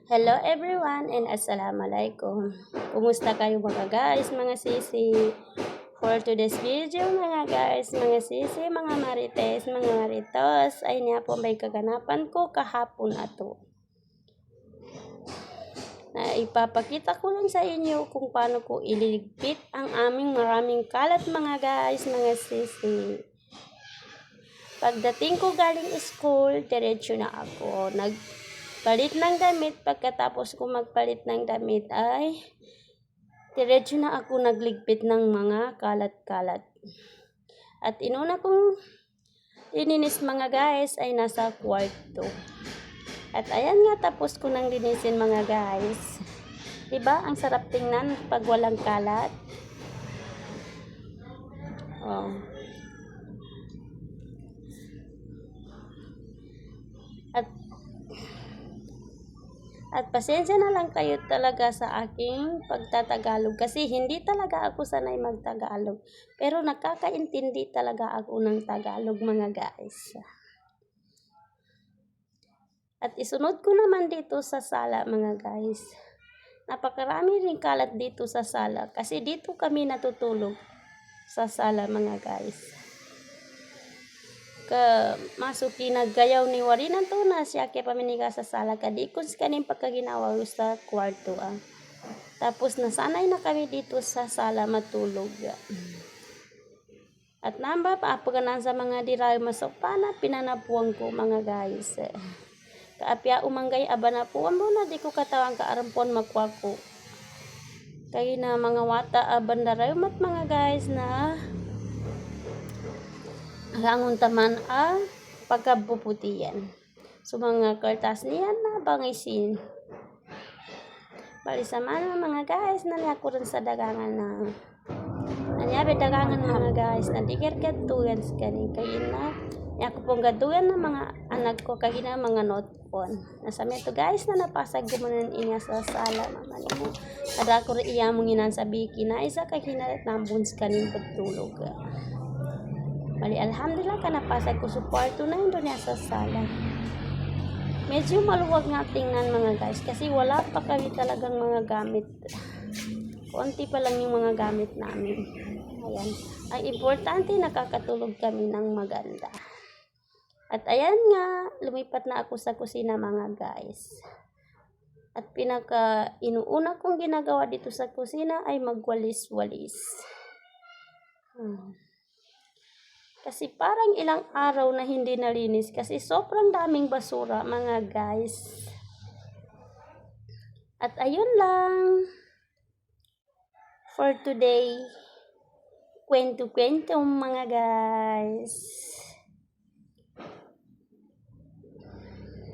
Hello everyone and assalamualaikum. Kumusta kayo mga guys, mga sisi? For today's video mga guys, mga sisi, mga marites, mga maritos, ay niya po may kaganapan ko kahapon ato. Na ipapakita ko lang sa inyo kung paano ko ililigpit ang aming maraming kalat mga guys, mga sisi. Pagdating ko galing school, diretso na ako. Nagpalit ng damit. Pagkatapos ko magpalit ng damit ay diretso na ako nagligpit ng mga kalat-kalat. At inuna kong lininis mga guys ay nasa kwarto. At ayan nga, tapos ko nang linisin mga guys. Diba? Ang sarap tingnan pag walang kalat. Oh. At pasensya na lang kayo talaga sa aking pagtatagalog kasi hindi talaga ako sanay magtagalog. Pero nakakaintindi talaga ako ng Tagalog mga guys. At isunod ko naman dito sa sala mga guys. Napakarami rin kalat dito sa sala kasi dito kami natutulog sa sala mga guys. Masuki naggayaw ni warinan to na siya kaya paminiga sa sala kadikon sa kaning pagkaginawa sa kwarto Tapos nasanay na kami dito sa sala matulog. At namba pa pagkanan sa mga diray masopana pinanapuan ko mga guys. Kaapya umanggay aba na puwan mo na di ko katawang kaarampon makwako. Kaya na mga wata abandaray mat mga guys na langon taman pagkabuputian. So mga kartas niyan na bangisin. Bali sa mga guys na niya sa dagangan na nanyabi dagangan mga guys na digir katuyan sa kanin kayo na niya ko pong gaduyan na mga anak ko kayo na mga notepon. Nasa meto guys na napasag gumanan inya sa sala naman mo. Ada ko rin iya mong inansabi na isa kahinalat nambun sa kanin pagtulog. Bali, alhamdulillah ka napasag ko sa kwarto na yun doon sa sala. Medyo maluwag nga tingnan mga guys kasi wala pa kami talagang mga gamit. Konti pa lang yung mga gamit namin. Ayan. Ang importante nakakatulog kami ng maganda. At ayan nga, lumipat na ako sa kusina mga guys. At inuuna kong ginagawa dito sa kusina ay magwalis-walis. Kasi parang ilang araw na hindi nalinis kasi sobrang daming basura mga guys. At ayun lang for today. Kwento-kwento mga guys.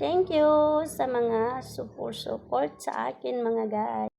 Thank you sa mga support sa akin mga guys.